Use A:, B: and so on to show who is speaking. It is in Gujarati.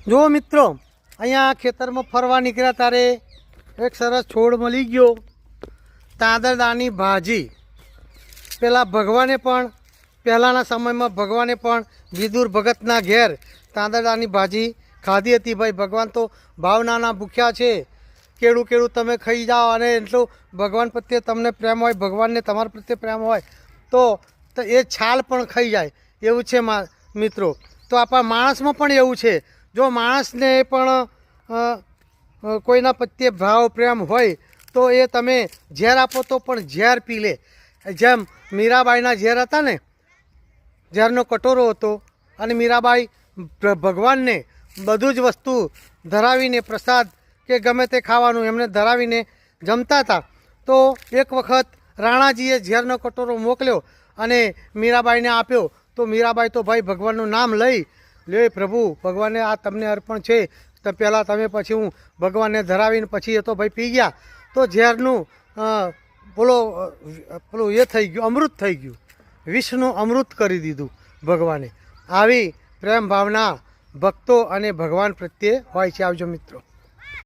A: જો મિત્રો અહીંયા ખેતરમાં ફરવા નીકળ્યા તારે એક સરસ છોડ મળી ગયો, તાંદરદાની ભાજી. પેલા ભગવાને પણ પહેલાંના સમયમાં ભગવાને પણ વિદુર ભગતના ઘેર તાંદરદાની ભાજી ખાધી હતી. ભાઈ ભગવાન તો ભાવનાના ભૂખ્યા છે. કેળું કેળું તમે ખાઈ જાઓ અને એટલું ભગવાન પ્રત્યે તમને પ્રેમ હોય, ભગવાનને તમારા પ્રત્યે પ્રેમ હોય તો એ છાલ પણ ખાઈ જાય એવું છે મિત્રો. તો આપણા માણસમાં પણ એવું છે. જો માણસને પણ કોઈના પ્રત્યે ભાવ પ્રેમ હોય તો એ તમે ઝેર આપો તો પણ ઝેર પી લે. જેમ મીરાબાઈના ઝેર હતા ને, ઝેરનો કટોરો હતો અને મીરાબાઈ ભગવાનને બધું જ વસ્તુ ધરાવીને, પ્રસાદ કે ગમે તે ખાવાનું એમને ધરાવીને જમતા હતા. તો એક વખત રાણાજીએ ઝેરનો કટોરો મોકલ્યો અને મીરાબાઈને આપ્યો. તો મીરાબાઈ તો ભાઈ ભગવાનનું નામ લઈ લે, પ્રભુ ભગવાનને આ તમને અર્પણ છે, તો પહેલાં તમે પછી હું ભગવાનને ધરાવીને પછી એ તો ભાઈ પી ગયા. તો ઝેરનું પેલું એ થઈ ગયું, અમૃત થઈ ગયું, વિષનું અમૃત કરી દીધું ભગવાને. આવી પ્રેમ ભાવના ભક્તો અને ભગવાન પ્રત્યે હોય છે. આવજો મિત્રો.